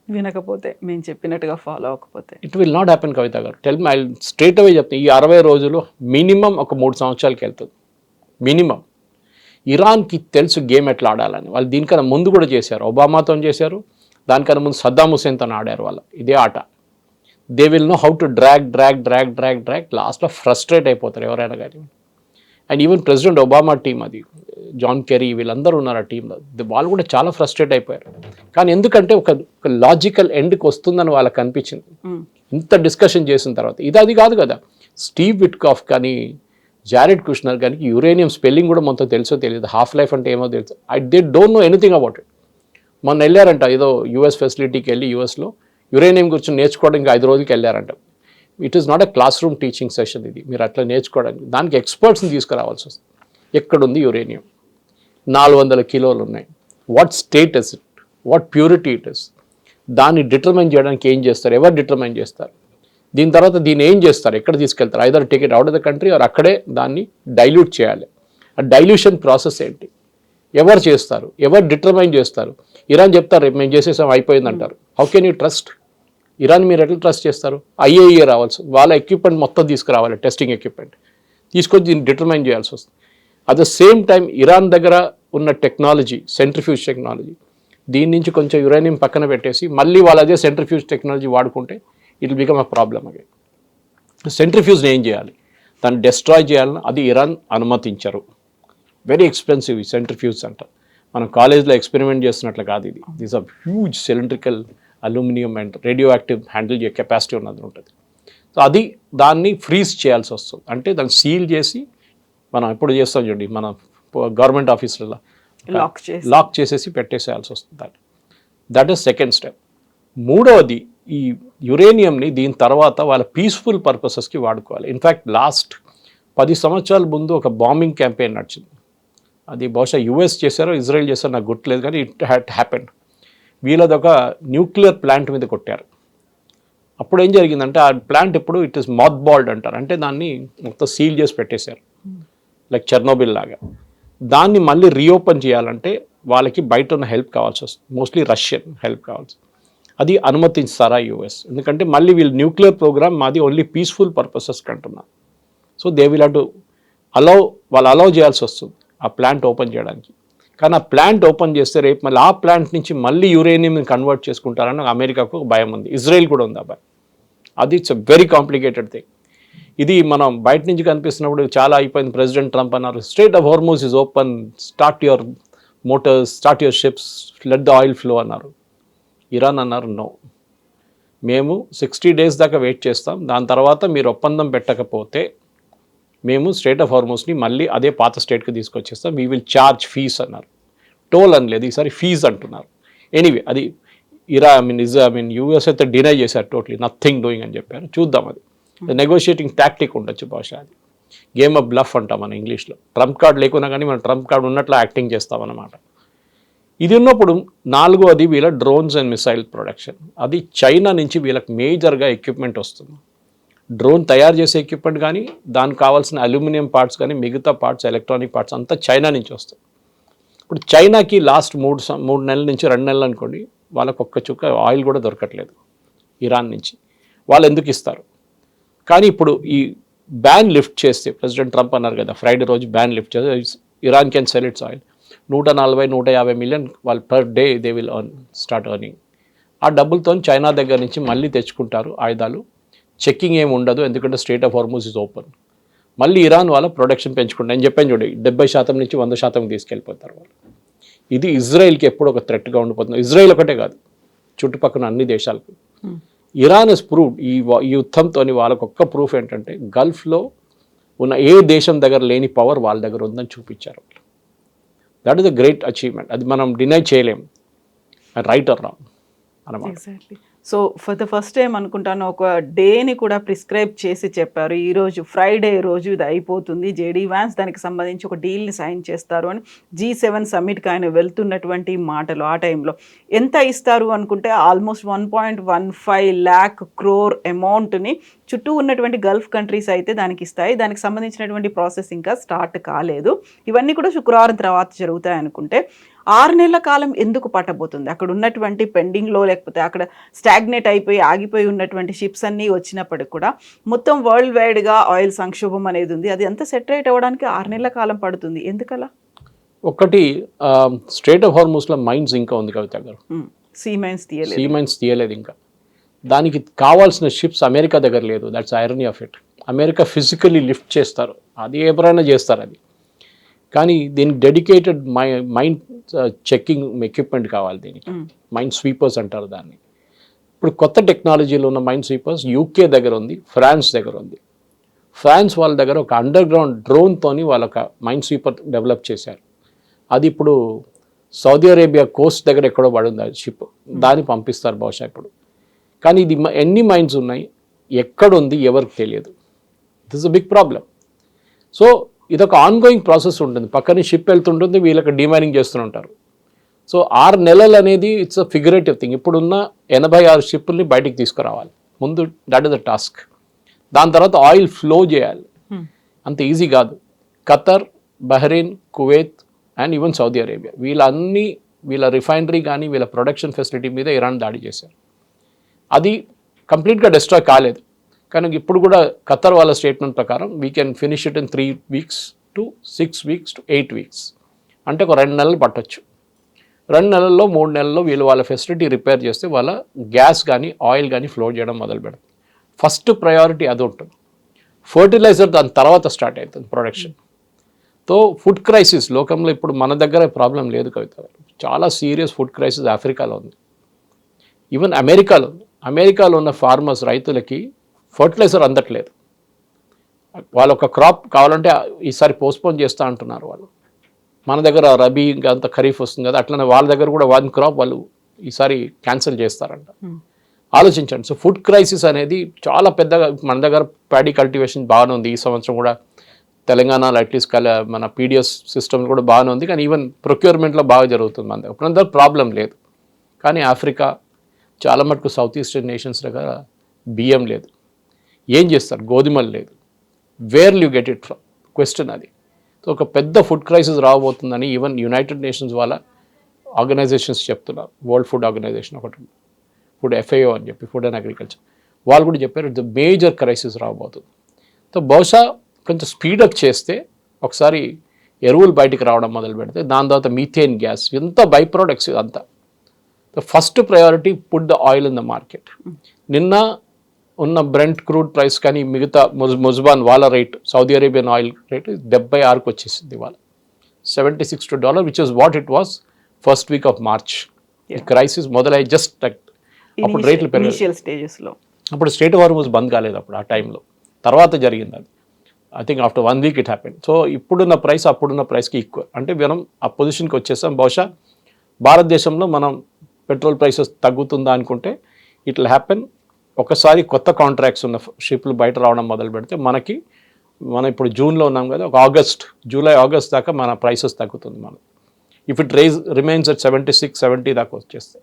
వినకపోతే, మేము చెప్పినట్టుగా ఫాలో అవ్వకపోతే ఇట్ విల్ నాట్ హ్యాపెన్ కవిత గారు. Tell me, I straight away చెప్తాను, ఈ 60 రోజులు మినిమం ఒక 3 సంవత్సరాలకి వెళ్తుంది మినిమం. ఇరాన్కి తెలుసు గేమ్ ఎట్లా ఆడాలని. వాళ్ళు దీనికన్నా ముందు కూడా చేశారు, ఒబామాతో చేశారు, దానికన్నా ముందు సద్దాం హుసేన్తో ఆడారు వాళ్ళు ఇదే ఆట. They will know how to drag లాస్ట్లో ఫ్రస్ట్రేట్ అయిపోతారు ఎవరైనా కానీ. And even president Obama team, అది జాన్ కెరీ, వీళ్ళందరూ ఉన్నారు ఆ టీంలో, వాళ్ళు కూడా చాలా ఫ్రస్ట్రేట్ అయిపోయారు. కానీ ఎందుకంటే ఒక లాజికల్ ఎండ్కి వస్తుందని వాళ్ళకి అనిపించింది ఇంత డిస్కషన్ చేసిన తర్వాత. ఇది అది కాదు కదా, స్టీవ్ విట్కాఫ్ కానీ జారెడ్ కుష్నర్ కానీ యురేనియం స్పెల్లింగ్ కూడా మొత్తం తెలుసో తెలియదు, హాఫ్ లైఫ్ అంటే ఏమో తెలుసు, they don't know anything about it. మొన్న వెళ్ళారంట ఏదో యుఎస్ ఫెసిలిటీకి వెళ్ళి యుఎస్లో యురేనియం గురించి నేర్చుకోవడానికి 5 రోజులకి వెళ్ళారంట. It is not a classroom teaching session ఇది, మీరు అట్లా నేర్చుకోవడానికి దానికి ఎక్స్పర్ట్స్ని తీసుకురావాల్సి వస్తుంది. ఎక్కడుంది యురేనియం, 400 కిలోలు ఉన్నాయి, what state is it, what purity it is, దాన్ని డిటర్మైన్ చేయడానికి ఏం చేస్తారు, ఎవరు డిటర్మైన్ చేస్తారు, దీని తర్వాత దీన్ని ఏం చేస్తారు, ఎక్కడ తీసుకెళ్తారు, either take it out of the country or అక్కడే దాన్ని డైల్యూట్ చేయాలి. ఆ డైల్యూషన్ ప్రాసెస్ ఏంటి, ఎవరు చేస్తారు, ఎవరు డిటర్మైన్ చేస్తారు. ఇరాన్ చెప్తారు రేపు మేము చేసేసాం అయిపోయింది అంటారు. How can you trust Iran? మీరు ఎట్లా ట్రస్ట్ చేస్తారు? ఐఏఈఏ రావాల్సి, వాళ్ళ ఎక్విప్మెంట్ మొత్తం తీసుకురావాలి, టెస్టింగ్ ఎక్విప్మెంట్ తీసుకొచ్చి దీన్ని డిటర్మైన్ చేయాల్సి వస్తుంది. At the same time Iran దగ్గర ఉన్న టెక్నాలజీ, సెంట్రిఫ్యూజ్ టెక్నాలజీ, దీని నుంచి కొంచెం యురేనియం పక్కన పెట్టేసి మళ్ళీ వాళ్ళు అదే సెంట్రిఫ్యూజ్ టెక్నాలజీ వాడుకుంటే it will become a problem again. సెంట్రిఫ్యూజ్ని ఏం చేయాలి, దాన్ని డెస్ట్రాయ్ చేయాలని అది ఇరాన్ అనుమతించరు. వెరీ ఎక్స్పెన్సివ్ సెంట్రిఫ్యూజ్ అంటారు. మనం కాలేజ్లో ఎక్స్పెరిమెంట్ చేస్తున్నట్లు కాదు ఇది. This are huge cylindrical aluminium and radioactive handle చేయ కెపాసిటీ ఉన్నది ఉంటుంది. సో అది దాన్ని ఫ్రీజ్ చేయాల్సి వస్తుంది. అంటే దాన్ని సీల్ చేసి మనం ఎప్పుడు చేస్తాం చూడండి, మన గవర్నమెంట్ ఆఫీసులలో లాక్ చేసేసి పెట్టేసేయాల్సి వస్తుంది. That is second step. మూడవది, ఈ యురేనియంని దీని తర్వాత వాళ్ళ పీస్ఫుల్ పర్పసెస్కి వాడుకోవాలి. ఇన్ఫ్యాక్ట్ లాస్ట్ 10 సంవత్సరాల ముందు ఒక బాంబింగ్ క్యాంపెయిన్ నడిచింది. అది బహుశా యుఎస్ చేశారో ఇజ్రాయెల్ చేశారో నాకు గుర్తులేదు, కానీ ఇట్ హ్యాడ్ హ్యాపెండ్. వీళ్ళది ఒక న్యూక్లియర్ ప్లాంట్ మీద కొట్టారు. అప్పుడు ఏం జరిగిందంటే ఆ ప్లాంట్ ఇప్పుడు ఇట్ ఈస్ మాత్ బాల్డ్ అంటారు, అంటే దాన్ని మొత్తం సీల్ చేసి పెట్టేశారు, లైక్ చెర్నోబిల్ లాగా. దాన్ని మళ్ళీ రీఓపెన్ చేయాలంటే వాళ్ళకి బయట ఉన్న హెల్ప్ కావాల్సి వస్తుంది, మోస్ట్లీ రష్యన్ హెల్ప్ కావాల్సి. అది అనుమతిస్తారా యుఎస్? ఎందుకంటే మళ్ళీ వీళ్ళు న్యూక్లియర్ ప్రోగ్రామ్ మాది ఓన్లీ పీస్ఫుల్ పర్పసెస్కి అంటున్నారు. So they will have to వాళ్ళు అలౌ చేయాల్సి వస్తుంది ఆ ప్లాంట్ ఓపెన్ చేయడానికి. కానీ ఆ ప్లాంట్ ఓపెన్ చేస్తే రేపు మళ్ళీ ఆ ప్లాంట్ నుంచి మళ్ళీ యురేనియంని కన్వర్ట్ చేసుకుంటారని అమెరికాకు ఒక భయం ఉంది, ఇజ్రాయెల్ కూడా ఉంది ఆ భయం. అది it's a very complicated thing. ఇది మనం బయట నుంచి కనిపిస్తున్నప్పుడు చాలా అయిపోయింది. ప్రెసిడెంట్ ట్రంప్ అన్నారు strait of Hormuz is open, start your Motors, start your ships, let the oil flow అన్నారు. ఇరాన్ అన్నారు నో, మేము 60 days దాకా వెయిట్ చేస్తాం, దాని తర్వాత మీరు ఒప్పందం పెట్టకపోతే మేము స్ట్రెయిట్ ఆఫ్ హార్మోజ్ని మళ్ళీ అదే పాత స్టేట్కి తీసుకొచ్చేస్తాం, వీ విల్ ఛార్జ్ ఫీజ్ అన్నారు. టోల్ అనలేదు, ఈసారి ఫీజ్ అంటున్నారు. ఎనీవే అది ఐ మీన్ యూఎస్ అయితే డినై చేశారు టోటలీ, నథింగ్ డూయింగ్ అని చెప్పారు. చూద్దాం, అది నెగోషియేటింగ్ టాక్టిక్ ఉండొచ్చు బహుశా. అది గేమ్ ఆఫ్ బ్లఫ్ అంటాం మన ఇంగ్లీష్లో. ట్రంప్ కార్డ్ లేకున్నా కానీ మనం ట్రంప్ కార్డ్ ఉన్నట్లు యాక్టింగ్ చేస్తామన్నమాట. ఇది ఉన్నప్పుడు నాలుగోది వీళ్ళ డ్రోన్స్ అండ్ మిసైల్ ప్రొడక్షన్. అది చైనా నుంచి వీళ్ళకి మేజర్గా ఎక్విప్మెంట్ వస్తుంది. డ్రోన్ తయారు చేసే ఎక్విప్మెంట్ కానీ దానికి కావాల్సిన అల్యూమినియం పార్ట్స్ కానీ మిగతా పార్ట్స్, ఎలక్ట్రానిక్ పార్ట్స్ అంతా చైనా నుంచి వస్తాయి. ఇప్పుడు చైనాకి లాస్ట్ 3 నెలల నుంచి 2 నెలలు అనుకోండి, వాళ్ళకు ఒక్క చుక్క ఆయిల్ కూడా దొరకట్లేదు ఇరాన్ నుంచి. వాళ్ళు ఎందుకు ఇస్తారు? కానీ ఇప్పుడు ఈ బ్యాన్ లిఫ్ట్ చేస్తే, ప్రెసిడెంట్ ట్రంప్ అన్నారు కదా ఫ్రైడే రోజు బ్యాన్ లిఫ్ట్ చేస్తే Iran can sell its oil. 140-150 million వాళ్ళు per day they will start earning. ఆ డబ్బులతో చైనా దగ్గర నుంచి మళ్ళీ తెచ్చుకుంటారు ఆయుధాలు. చెక్కింగ్ ఏమి ఉండదు, ఎందుకంటే strait of Hormuz is open. మళ్ళీ ఇరాన్ వాళ్ళ ప్రొడక్షన్ పెంచుకుంటారు. నేను చెప్పాను చూడండి, 70% నుంచి 100% తీసుకెళ్ళిపోతారు వాళ్ళు. ఇది ఇజ్రాయెల్కి ఎప్పుడు ఒక థ్రెట్గా ఉండిపోతుంది. ఇజ్రాయెల్ ఒకటే కాదు, చుట్టుపక్కల అన్ని దేశాలకు. ఇరాన్ ఇస్ ప్రూవ్డ్ ఈ యుద్ధంతో వాళ్ళకు ఒక్క ప్రూఫ్ ఏంటంటే గల్ఫ్లో ఉన్న ఏ దేశం దగ్గర లేని పవర్ వాళ్ళ దగ్గర ఉందని చూపించారు వాళ్ళు. That is a great achievement. అది మనం డినై చేయలేం, రైట్ ఆర్ రాంగ్ అన్నమాట. Exactly. So for the first time అనుకుంటాను ఒక డేని కూడా ప్రిస్క్రైబ్ చేసి చెప్పారు. ఈరోజు ఫ్రైడే రోజు ఇది అయిపోతుంది, జేడీ వ్యాన్స్ దానికి సంబంధించి ఒక డీల్ని సైన్ చేస్తారు అని. G7 సమ్మిట్కి ఆయన వెళ్తున్నటువంటి మాటలు ఆ టైంలో ఎంత ఇస్తారు అనుకుంటే ఆల్మోస్ట్ 1.15 lakh crore అమౌంట్ని చుట్టూ ఉన్నటువంటి గల్ఫ్ కంట్రీస్ అయితే దానికి ఇస్తాయి. దానికి సంబంధించినటువంటి ప్రాసెస్ ఇంకా స్టార్ట్ కాలేదు. ఇవన్నీ కూడా శుక్రవారం తర్వాత జరుగుతాయి అనుకుంటే 6 నెలల కాలం ఎందుకు పట్టబోతుంది? అక్కడ ఉన్నటువంటి పెండింగ్లో లేకపోతే అక్కడ స్టాగ్నేట్ అయిపోయి ఆగిపోయి ఉన్నటువంటి షిప్స్ అన్నీ వచ్చినప్పటికి కూడా మొత్తం వరల్డ్ వైడ్గా ఆయిల్ సంక్షోభం అనేది ఉంది. అది ఎంత సెటరేట్ అవ్వడానికి 6 నెలల కాలం పడుతుంది, ఎందుకలా? ఒకటి స్ట్రెయిట్ ఆఫ్ హార్మోజ్లో మైన్స్ ఇంకా ఉంది కవిత గారు, సీ మైన్స్ తీయలేదు ఇంకా. దానికి కావాల్సిన షిప్స్ అమెరికా దగ్గర లేదు. That's irony of it. America physically lift చేస్తారు, అది ఎవరైనా చేస్తారు అది. కానీ దీనికి డెడికేటెడ్ మైన్ చెక్కింగ్ ఎక్విప్మెంట్ కావాలి. దీనికి మైన్ స్వీపర్స్ అంటారు దాన్ని. ఇప్పుడు కొత్త టెక్నాలజీలో ఉన్న మైన్ స్వీపర్స్ యూకే దగ్గర ఉంది, ఫ్రాన్స్ దగ్గర ఉంది. ఫ్రాన్స్ వాళ్ళ దగ్గర ఒక అండర్ గ్రౌండ్ డ్రోన్తోని వాళ్ళ ఒక మైన్ స్వీపర్ డెవలప్ చేశారు. అది ఇప్పుడు సౌదీ అరేబియా కోస్ట్ దగ్గర ఎక్కడో పడుంది ఆ షిప్, దాన్ని పంపిస్తారు బహుశా ఇప్పుడు. కానీ ఇది ఎన్ని మైన్స్ ఉన్నాయి, ఎక్కడుంది, ఎవరికి తెలియదు. This a big problem. So ఇదొక ఆన్గోయింగ్ ప్రాసెస్ ఉంటుంది. పక్కనే షిప్ వెళ్తుంటుంది, వీళ్ళకి డిమైనింగ్ చేస్తుంటారు. సో 6 నెలలు అనేది ఇట్స్ అ ఫిగరేటివ్ థింగ్. ఇప్పుడున్న 86 షిప్పుల్ని బయటికి తీసుకురావాలి ముందు, దట్ ఇస్ ద టాస్క్. దాని తర్వాత ఆయిల్ ఫ్లో చేయాలి, అంత ఈజీ కాదు. Qatar, Bahrain, Kuwait and even Saudi Arabia వీళ్ళ రిఫైనరీ కానీ వీళ్ళ ప్రొడక్షన్ ఫెసిలిటీ మీద ఇరాన్ దాడి చేశారు. అది కంప్లీట్గా డిస్ట్రాయ్ కాలేదు. కానీ ఇప్పుడు కూడా ఖతర్ వాళ్ళ స్టేట్మెంట్ ప్రకారం we can finish it in 3 weeks to 6 weeks to 8 weeks. అంటే ఒక 2 నెలలు పట్టొచ్చు. 2 నెలల్లో 3 నెలల్లో వీళ్ళు వాళ్ళ ఫెసిలిటీ రిపేర్ చేస్తే వాళ్ళ గ్యాస్ కానీ ఆయిల్ కానీ ఫ్లో చేయడం మొదలు పెడతారు. ఫస్ట్ ప్రయారిటీ అది ఉంటుంది. ఫర్టిలైజర్ దాని తర్వాత స్టార్ట్ అవుతుంది ప్రొడక్షన్. తో ఫుడ్ క్రైసిస్ లోకంలో ఇప్పుడు మన దగ్గర ప్రాబ్లం లేదు కవిత గారు. చాలా సీరియస్ ఫుడ్ క్రైసిస్ ఆఫ్రికాలో ఉంది, ఈవెన్ అమెరికాలో ఉంది. అమెరికాలో ఉన్న ఫార్మర్స్ రైతులకి ఫర్టిలైజర్ అందట్లేదు. వాళ్ళ ఒక క్రాప్ కావాలంటే ఈసారి పోస్ట్పోన్ చేస్తూ అంటున్నారు వాళ్ళు. మన దగ్గర రబీ ఇంకా అంత ఖరీఫ్ వస్తుంది కదా, అట్లనే వాళ్ళ దగ్గర కూడా వన్ క్రాప్ వాళ్ళు ఈసారి క్యాన్సిల్ చేస్తారంట. ఆలోచించండి. సో ఫుడ్ క్రైసిస్ అనేది చాలా పెద్దగా, మన దగ్గర ప్యాడీ కల్టివేషన్ బాగానే ఉంది. ఈ సంవత్సరం కూడా తెలంగాణలో అట్లీస్ట్ మన పీడిఎస్ సిస్టమ్ కూడా బాగానే ఉంది, కానీ ఈవెన్ ప్రొక్యూర్మెంట్లో బాగా జరుగుతుంది మన దగ్గర. ఇప్పుడు ప్రాబ్లం లేదు. కానీ ఆఫ్రికా చాలా మటుకు సౌత్ ఈస్టర్న్ నేషన్స్ దగ్గర బియ్యం లేదు. ఏం చేస్తారు? గోధుమలు లేదు. Where you get it from question అది. సో ఒక పెద్ద ఫుడ్ క్రైసిస్ రాబోతుందని ఈవెన్ యునైటెడ్ నేషన్స్ వాళ్ళ ఆర్గనైజేషన్స్ చెప్తున్నారు. వరల్డ్ ఫుడ్ ఆర్గనైజేషన్ ఒకటి, ఫుడ్ FAO అని చెప్పి, ఫుడ్ అండ్ అగ్రికల్చర్, వాళ్ళు కూడా చెప్పారు ఇట్స్ మేజర్ క్రైసిస్ రాబోతుంది. సో బహుశా కొంచెం స్పీడప్ చేస్తే ఒకసారి ఎరువులు బయటికి రావడం మొదలు పెడితే, దాని తర్వాత మీథేన్ గ్యాస్, ఎంత బై ప్రోడక్ట్స్ అంతా. The first priority put the oil in the market. నిన్న ఉన్న బ్రెంట్ క్రూడ్ ప్రైస్ కానీ మిగతా ముజ్బాన్ వాళ్ళ rate, Saudi Arabian oil rate 76కు వచ్చేసింది ఇవాళ, $76 which is what it was first week of March. ఈ క్రైసిస్ మొదలై జస్ట్ అప్పుడు రేట్లు పెరిగాయి. అప్పుడు స్టేట్ హార్మోస్ బంద్ కాలేదు అప్పుడు ఆ టైంలో, తర్వాత జరిగింది అది. I think after 1 week it happen. So ఇప్పుడున్న ప్రైస్ అప్పుడున్న ప్రైస్కి ఈక్వల్. అంటే మనం ఆ పొజిషన్కి వచ్చేసాం. బహుశా భారతదేశంలో మనం పెట్రోల్ ప్రైసెస్ తగ్గుతుందా అనుకుంటే ఇట్ విల్ హ్యాపెన్ ఒకసారి కొత్త కాంట్రాక్ట్స్ ఉన్న షిప్లు బయట రావడం మొదలు పెడితే మనం ఇప్పుడు జూన్లో ఉన్నాం కదా, ఒక జూలై ఆగస్ట్ దాకా మన ప్రైసెస్ తగ్గుతుంది మనం. ఇఫ్ ఇట్ రిమైన్స్ అట్ 76, 70 దాకా వచ్చేస్తే.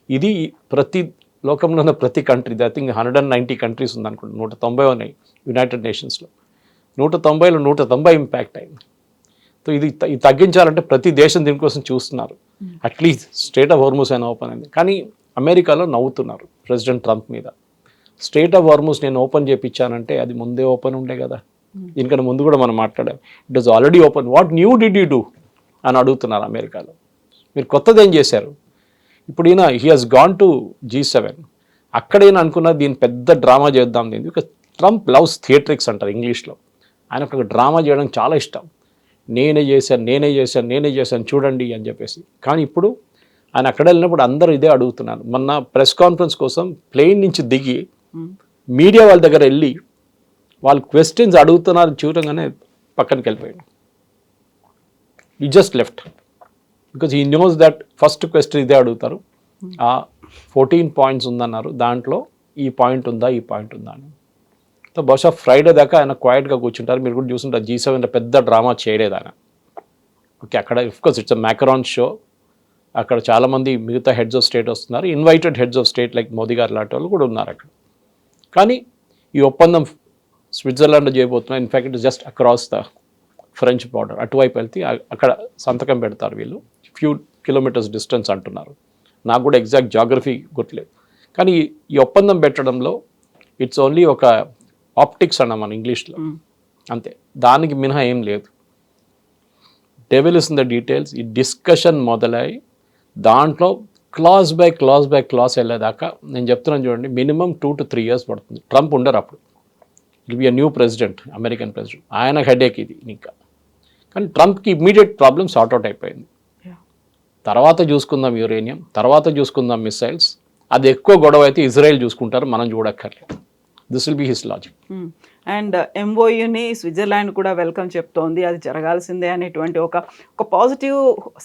ఇది ప్రతి లోకంలో ఉన్న ప్రతి కంట్రీ, ఐ థింక్ 190 కంట్రీస్ ఉందనుకుంటున్నాను, 190 ఉన్నాయి యునైటెడ్ నేషన్స్లో. 190లో 190 ఇంపాక్ట్ అయింది. సో ఇది తగ్గించాలంటే ప్రతి దేశం దీనికోసం చూస్తున్నారు. అట్లీస్ట్ స్టేట్ ఆఫ్ హార్మూస్ అయినా ఓపెన్ అయింది. కానీ అమెరికాలో నవ్వుతున్నారు ప్రెసిడెంట్ ట్రంప్ మీద. స్టేట్ ఆఫ్ హార్మూస్ నేను ఓపెన్ చేయించానంటే అది ముందే ఓపెన్ ఉండే కదా, దీనికన్నా ముందు కూడా మనం మాట్లాడాం. It was already open, what new did you do అని అడుగుతున్నారు అమెరికాలో. మీరు కొత్తది ఏం చేశారు? ఇప్పుడు ఈయన he has gone to G7, అక్కడైనా అనుకున్న దీన్ని పెద్ద డ్రామా చేద్దాం. దీన్ని బికాజ్ ట్రంప్ లవ్స్ థియేట్రిక్స్ అంటారు ఇంగ్లీష్లో. ఆయనకు ఒక డ్రామా చేయడం చాలా ఇష్టం. నేనే చేశాను చూడండి అని చెప్పేసి. కానీ ఇప్పుడు ఆయన అక్కడ వెళ్ళినప్పుడు అందరూ ఇదే అడుగుతున్నారు. మొన్న ప్రెస్ కాన్ఫరెన్స్ కోసం ప్లేన్ నుంచి దిగి మీడియా వాళ్ళ దగ్గర వెళ్ళి వాళ్ళు క్వశ్చన్స్ అడుగుతున్నారు, చూడంగానే పక్కనకి వెళ్ళిపోయాడు. ఈ just left because he knows that first question ఇదే అడుగుతారు. ఆ 14 పాయింట్స్ ఉందన్నారు, దాంట్లో ఈ పాయింట్ ఉందా అని. సో బహుశా ఫ్రైడే దాకా ఆయన క్వైట్గా కూర్చుంటారు. మీరు కూడా చూస్తుంటారు G7 పెద్ద డ్రామా చేయలేదు ఆయన. ఓకే, అక్కడ అఫ్కోర్స్ ఇట్స్ మ్యాకరాన్ షో. అక్కడ చాలామంది మిగతా హెడ్స్ ఆఫ్ స్టేట్ వస్తున్నారు, invited heads of state like Modi గారు లాంటి వాళ్ళు కూడా ఉన్నారు అక్కడ. కానీ ఈ ఒప్పందం స్విట్జర్లాండ్ చేయబోతున్నారు. In fact it just across the French border. అటువైపు వెళ్తే అక్కడ సంతకం పెడతారు వీళ్ళు. ఫ్యూ కిలోమీటర్స్ డిస్టెన్స్ అంటున్నారు. నాకు కూడా ఎగ్జాక్ట్ జాగ్రఫీ గుర్తులేదు. కానీ ఈ ఒప్పందం పెట్టడంలో ఇట్స్ ఓన్లీ ఒక ఆప్టిక్స్ అన్నాం మన ఇంగ్లీష్లో, అంతే. దానికి మినహా ఏం లేదు. Devil is in the details. ఈ డిస్కషన్ మొదలై దాంట్లో క్లాస్ బై క్లాస్ వెళ్ళేదాకా నేను చెప్తున్నాను చూడండి, మినిమం 2 to 3 years పడుతుంది. ట్రంప్ ఉండరు అప్పుడు. It be a new president, American president. ఆయన హెడేక్ ఇది ఇంకా. కానీ ట్రంప్కి ఇమ్మీడియట్ ప్రాబ్లమ్ సార్ట్అవుట్ అయిపోయింది. తర్వాత చూసుకుందాం యురేనియం, తర్వాత చూసుకుందాం మిసైల్స్. అది ఎక్కువ గొడవ అయితే ఇజ్రాయెల్ చూసుకుంటారు, మనం చూడక్కర్లేదు. This will be his logic. And MOUని స్విట్జర్లాండ్ కూడా వెల్కమ్ చెప్తోంది, అది జరగాల్సిందే అనేటువంటి ఒక పాజిటివ్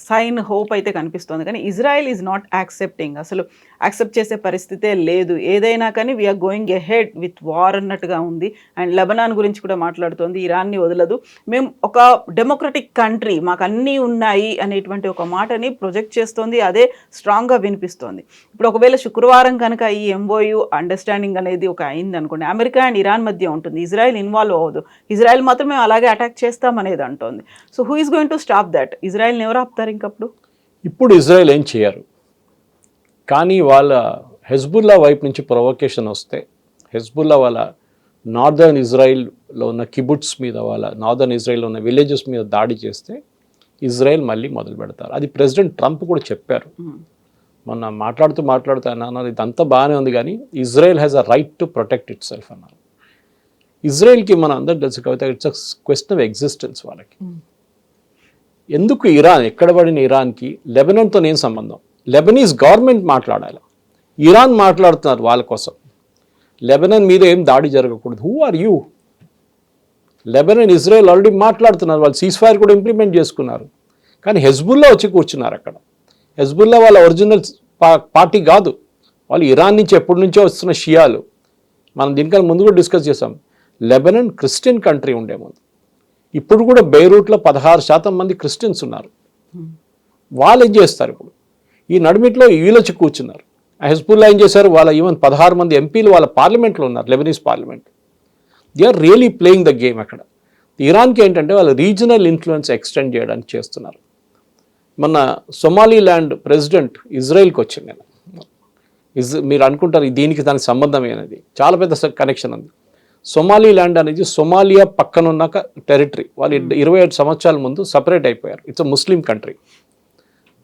సైన్, హోప్ అయితే కనిపిస్తోంది. కానీ ఇజ్రాయెల్ ఈజ్ నాట్ యాక్సెప్టింగ్, అసలు యాక్సెప్ట్ చేసే పరిస్థితే లేదు. ఏదైనా కానీ we're going ahead with war అన్నట్టుగా ఉంది. అండ్ లెబనాన్ గురించి కూడా మాట్లాడుతోంది, ఇరాన్ని వదలదు, మేము ఒక డెమోక్రటిక్ కంట్రీ, మాకు అన్నీ ఉన్నాయి అనేటువంటి ఒక మాటని ప్రొజెక్ట్ చేస్తోంది. అదే స్ట్రాంగ్గా వినిపిస్తోంది. ఇప్పుడు ఒకవేళ శుక్రవారం కనుక ఈ MOU అండర్స్టాండింగ్ అనేది ఒక అయింది అనుకోండి, అమెరికా అండ్ ఇరాన్ మధ్య ఉంటుంది, ఇజ్రాయెల్ ఇన్వాల్వ్ అవ్వదు. ఇజ్రాయెల్ మాత్రమే అలాగే అటాక్ చేస్తామనేది అంటోంది. So who is going to stop that? ఇజ్రాయెల్ని ఎవరు ఆపుతారు ఇంకప్పుడు? ఇప్పుడు ఇజ్రాయెల్ ఏం చేయరు. కానీ వాళ్ళ హెజ్బుల్లా వైపు నుంచి ప్రొవొకేషన్ వస్తే, హెజ్బుల్లా వాళ్ళ నార్దర్న్ ఇజ్రాయిల్లో ఉన్న కిబుట్స్ మీద, వాళ్ళ నార్దర్న్ ఇజ్రాయిల్లో ఉన్న విలేజెస్ మీద దాడి చేస్తే ఇజ్రాయెల్ మళ్ళీ మొదలు పెడతారు. అది ప్రెసిడెంట్ ట్రంప్ కూడా చెప్పారు. మొన్న మాట్లాడుతూ అన్నారు, ఇదంతా బాగానే ఉంది కానీ Israel has a right to protect it self అన్నారు. ఇజ్రాయెల్కి మన అందరికి తెలుసు కవిత, ఇట్స్ క్వశ్చన్ ఆఫ్ ఎగ్జిస్టెన్స్ వాళ్ళకి. ఎందుకు ఇరాన్, ఎక్కడ పడిన ఇరాన్కి లెబనాన్తో నేను సంబంధం? లెబనీస్ గవర్నమెంట్ మాట్లాడాలి, ఇరాన్ మాట్లాడుతున్నారు వాళ్ళ కోసం. లెబనాన్ మీద ఏం దాడి జరగకూడదు. Who are you? Lebanon Israel already మాట్లాడుతున్నారు, వాళ్ళు సీజ్ ఫైర్ కూడా ఇంప్లిమెంట్ చేసుకున్నారు. కానీ హెజ్బుల్లా వచ్చి కూర్చున్నారు అక్కడ. హెజ్బుల్లా వాళ్ళ ఒరిజినల్ పార్టీ కాదు, వాళ్ళు ఇరాన్ నుంచి ఎప్పటి నుంచో వస్తున్న షియాలు. మనం దీనికన్నా ముందు కూడా డిస్కస్ చేసాం. లెబనాన్ క్రిస్టియన్ కంట్రీ ఉండే ముందు. ఇప్పుడు కూడా బెయిరూట్లో 16% మంది క్రిస్టియన్స్ ఉన్నారు. వాళ్ళు ఏం చేస్తారు ఇప్పుడు? ఈ నడిమిట్లో వీళ్ళు వచ్చి కూర్చున్నారు. హెజ్బుల్లా ఏం చేశారు? వాళ్ళ ఈవెన్ 16 మంది ఎంపీలు వాళ్ళ పార్లమెంట్లో ఉన్నారు, Lebanese parliament. They are really playing the game అక్కడ. ఇరాన్కి ఏంటంటే వాళ్ళ రీజనల్ ఇన్ఫ్లుయెన్స్ ఎక్స్టెండ్ చేయడానికి చేస్తున్నారు. మొన్న సొమాలీల్యాండ్ ప్రెసిడెంట్ ఇజ్రాయెల్కి వచ్చింది. నేను మీరు అనుకుంటారు దీనికి దానికి సంబంధమే అనేది, చాలా పెద్ద కనెక్షన్ ఉంది. సొమాలీల్యాండ్ అనేది సొమాలియా పక్కన ఉన్న టెరిటరీ. వాళ్ళు 27 సంవత్సరాల ముందు సపరేట్ అయిపోయారు. It's Muslim country,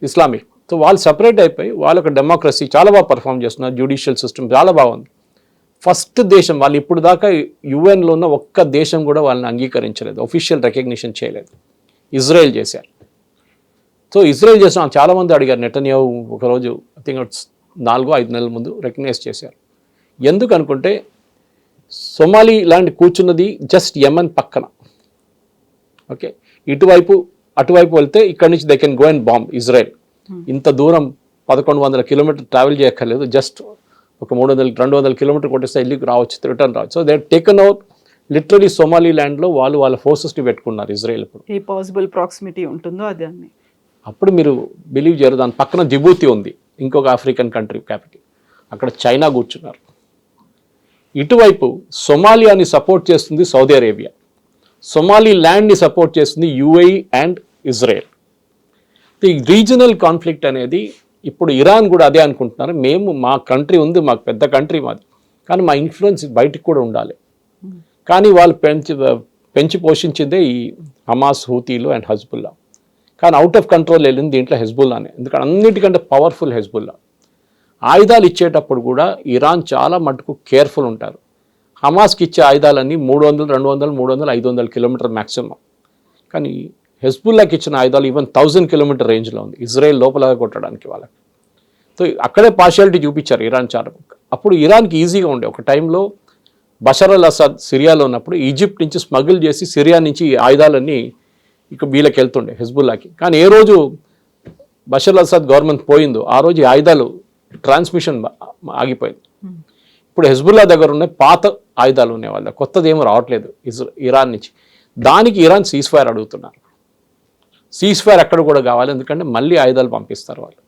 Islamic. So వాళ్ళు సపరేట్ అయిపోయి వాళ్ళొక డెమోక్రసీ చాలా బాగా పర్ఫామ్ చేస్తున్నారు, జ్యుడిషియల్ సిస్టమ్ చాలా బాగుంది. ఫస్ట్ దేశం, వాళ్ళు ఇప్పుడు దాకా యుఎన్లో ఉన్న ఒక్క దేశం కూడా వాళ్ళని అంగీకరించలేదు, ఒఫీషియల్ రికగ్నిషన్ చేయలేదు. ఇజ్రాయెల్ చేశారు. సో ఇజ్రాయెల్ చేసిన చాలామంది అడిగారు, నెటన్యాహు ఒకరోజు ఐ థింక్ 4-5 నెలల ముందు రికగ్నైజ్ చేశారు. ఎందుకు అనుకుంటే సొమాలీల్యాండ్ కూర్చున్నది జస్ట్ యెమెన్ పక్కన. ఓకే, అటువైపు వెళ్తే ఇక్కడ నుంచి they can go and bomb Israel. ఇంత దూరం 1100 కిలోమీటర్ ట్రావెల్ చేయక్కర్లేదు, జస్ట్ ఒక 300-200 కిలోమీటర్ కొట్టేస్తే ఇల్లుకి రావచ్చు, రిటర్న్ రావచ్చు. So they taken out literally సొమాలీల్యాండ్లో వాళ్ళ ఫోర్సెస్ని పెట్టుకున్నారు ఇజ్రాయెల్. ఇప్పుడు ఏ పాసిబుల్ ప్రాక్సిమిటీ ఉంటుందో అది అన్ని. అప్పుడు మీరు బిలీవ్ చేయరు, దాని పక్కన జిబూతి ఉంది, ఇంకొక ఆఫ్రికన్ కంట్రీ క్యాపిటల్. అక్కడ చైనా కూర్చున్నారు. ఇటువైపు సొమాలియాని సపోర్ట్ చేస్తుంది సౌదీ అరేబియా, సొమాలీ ల్యాండ్ని సపోర్ట్ చేస్తుంది యుఏఈ అండ్ ఇజ్రాయెల్. ఈ రీజనల్ కాన్ఫ్లిక్ట్ అనేది ఇప్పుడు ఇరాన్ కూడా అదే అనుకుంటున్నారు. మేము మా కంట్రీ ఉంది, మాకు పెద్ద కంట్రీ మాది, కానీ మా ఇన్ఫ్లుయెన్స్ బయటికి కూడా ఉండాలి. కానీ వాళ్ళు పెంచి పోషించిందే ఈ హమాస్, హూతీలు అండ్ హెజ్బుల్లా. కానీ అవుట్ ఆఫ్ కంట్రోల్ వెళ్ళింది దీంట్లో హెజ్బుల్లానే, ఎందుకంటే అన్నిటికంటే పవర్ఫుల్ హెజ్బుల్లా. ఆయుధాలు ఇచ్చేటప్పుడు కూడా ఇరాన్ చాలా మటుకు కేర్ఫుల్ ఉంటారు. హమాస్కి ఇచ్చే ఆయుధాలన్నీ 300, 200, 300, 500 కిలోమీటర్ మ్యాక్సిమం. కానీ హెజ్బుల్లాకి ఇచ్చిన ఆయుధాలు ఈవెన్ 1000 కిలోమీటర్ రేంజ్లో ఉంది, ఇజ్రాయెల్ లోపల కొట్టడానికి వాళ్ళకి. సో అక్కడే పార్షియాలిటీ చూపించారు ఇరాన్ చాలా. అప్పుడు ఇరాన్కి ఈజీగా ఉండే ఒక టైంలో బషర్ అల్ అసద్ సిరియాలో ఉన్నప్పుడు ఈజిప్ట్ నుంచి స్మగుల్ చేసి సిరియా నుంచి ఈ ఆయుధాలన్నీ ఇక వీళ్ళకి వెళ్తుండే హెజ్బుల్లాకి. కానీ ఏ రోజు బషర్ అల్ అసద్ గవర్నమెంట్ పోయిందో ఆ రోజు ఈ ఆయుధాలు ట్రాన్స్మిషన్ ఆగిపోయింది. ఇప్పుడు హెజ్బుల్లా దగ్గర ఉన్న పాత ఆయుధాలు ఉన్నాయి, వాళ్ళ కొత్తది ఏమో రావట్లేదు ఇరాన్ నుంచి. దానికి ఇరాన్ సీజ్ ఫైర్ అడుగుతున్నారు. సీజ్ ఫైర్ అక్కడ కూడా కావాలి, ఎందుకంటే మళ్ళీ ఆయుధాలు పంపిస్తారు వాళ్ళు.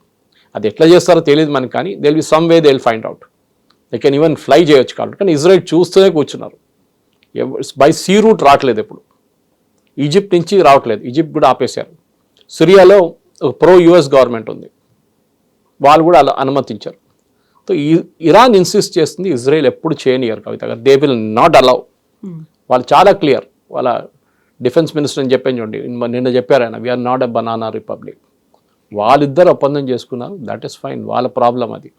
అది ఎట్లా చేస్తారో తెలియదు మనకి, కానీ they will be some way they will find out. They can even fly చేయొచ్చు కాబట్టి. కానీ ఇజ్రాయెల్ చూస్తూనే కూర్చున్నారు. బై సీ రూట్ రావట్లేదు, ఇప్పుడు ఈజిప్ట్ నుంచి రావట్లేదు, ఈజిప్ట్ కూడా ఆపేశారు. సిరియాలో ప్రో యుఎస్ గవర్నమెంట్ ఉంది, వాళ్ళు కూడా అలా అనుమతించారు. సో ఇరాన్ ఇన్సిస్ట్ చేస్తుంది ఇజ్రాయెల్ ఎప్పుడు చేయనియరు కవిత గారు, దే విల్ నాట్ అలౌ. వాళ్ళు చాలా క్లియర్. వాళ్ళ డిఫెన్స్ మినిస్టర్ అని చెప్పాను చూడండి, నిన్న చెప్పారు ఆయన, we're not a banana republic. వాళ్ళిద్దరు ఒప్పందం చేసుకున్నారు, దట్ ఈస్ ఫైన్, వాళ్ళ ప్రాబ్లం అది.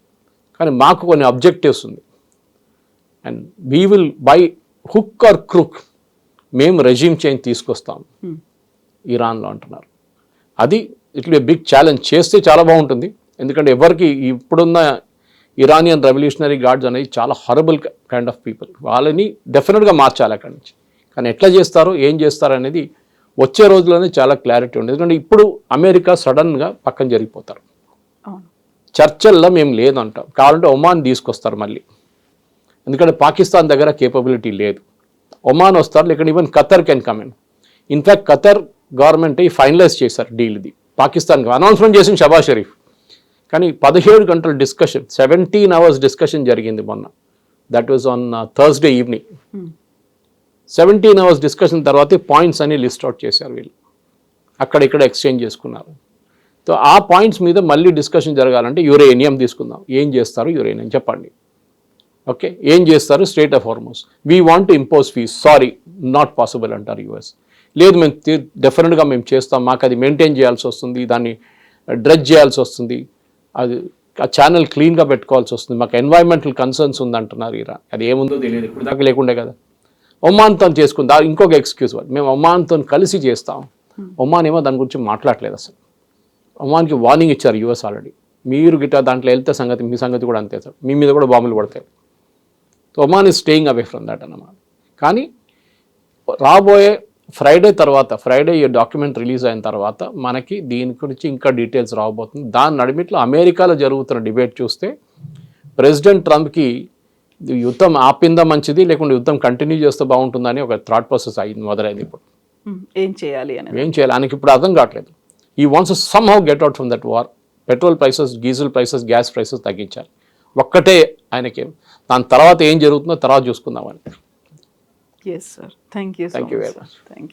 కానీ మాకు కొన్ని అబ్జెక్టివ్స్ ఉంది, and we will by hook or crook మేము రెజ్యూమ్ చేంజ్ తీసుకొస్తాం ఇరాన్లో అంటున్నారు. అది it will be big challenge. చేస్తే చాలా బాగుంటుంది, ఎందుకంటే ఎవరికి ఇప్పుడున్న ఇరానియన్ రెవల్యూషనరీ గార్డ్స్ అనేది చాలా హారబుల్ కైండ్ ఆఫ్ పీపుల్. వాళ్ళని డెఫినెట్గా మార్చాలి అక్కడి నుంచి. కానీ ఎట్లా చేస్తారో ఏం చేస్తారో అనేది వచ్చే రోజుల్లోనే చాలా క్లారిటీ ఉంది. ఎందుకంటే ఇప్పుడు అమెరికా సడన్గా పక్కన జరిగిపోతారు. చర్చల్లో మేము లేదంటాం, కావాలంటే ఒమాన్ తీసుకొస్తారు మళ్ళీ, ఎందుకంటే పాకిస్తాన్ దగ్గర కేపబిలిటీ లేదు. ఒమాన్ వస్తారు, లేకుంటే even Qatar can come in. In fact Qatar government finalize చేశారు డీల్. ఇది పాకిస్తాన్కి అనౌన్స్మెంట్ చేసింది షబాజ్ షరీఫ్. కానీ 17 గంటల డిస్కషన్, 17 hours డిస్కషన్ జరిగింది మొన్న. That was on Thursday evening. 17 hours discussion తర్వాత పాయింట్స్ అన్ని లిస్ట్ అవుట్ చేశారు వీళ్ళు, అక్కడిక్కడ ఎక్స్చేంజ్ చేసుకున్నారు. సో ఆ పాయింట్స్ మీద మళ్ళీ డిస్కషన్ జరగాలంటే యురేనియం తీసుకుందాం. ఏం చేస్తారు యురేనియం చెప్పండి, ఓకే, ఏం చేస్తారు strait of Hormuz, we want to impose fees, sorry not possible అంటారు యుఎస్. లేదు మేము డెఫినెట్గా మేము చేస్తాం, మాకు అది మెయింటైన్ చేయాల్సి వస్తుంది, దాన్ని డ్రెడ్జ్ చేయాల్సి వస్తుంది, అది ఆ ఛానల్ క్లీన్గా పెట్టుకోవాల్సి వస్తుంది, మాకు ఎన్వైరన్మెంటల్ కన్సర్న్స్ ఉందంటున్నారు ఇరాన్. అది ఏముందో తెలియదు, ఇప్పుడు దాకా లేకుండే కదా. ఒమాన్తో చేసుకుందా ఇంకొక ఎక్స్క్యూజ్ మేము ఒమాన్తో కలిసి చేస్తాం. ఒమాన్ ఏమో దాని గురించి మాట్లాడలేదు అసలు. ఒమాన్కి వార్నింగ్ ఇచ్చారు యూఎస్ ఆల్రెడీ, మీరు గిట్ట దాంట్లో వెళ్తే సంగతి మీ సంగతి కూడా అంతే సార్, మీ మీద కూడా బాంబులు పడతాయి. Oman is staying away from that అన్నమాట. కానీ రాబోయే ఫ్రైడే ఈ డాక్యుమెంట్ రిలీజ్ అయిన తర్వాత మనకి దీని గురించి ఇంకా డీటెయిల్స్ రాబోతుంది. దాని నడిమిట్లో అమెరికాలో జరుగుతున్న డిబేట్ చూస్తే ప్రెసిడెంట్ ట్రంప్కి యుద్ధం ఆపిందా మంచిది, లేకుంటే యుద్ధం కంటిన్యూ చేస్తే బాగుంటుందని ఒక థాట్ ప్రాసెస్ మొదలైంది. ఇప్పుడు ఏం చేయాలి ఆయనకి ఇప్పుడు అర్థం కావట్లేదు. ఈ wants somehow get out from that war. Petrol prices, diesel prices, gas prices తగ్గించాలి ఒక్కటే ఆయనకి. దాని తర్వాత ఏం జరుగుతుందో తర్వాత చూసుకుందామని. Yes sir, thank you very much. Thank you.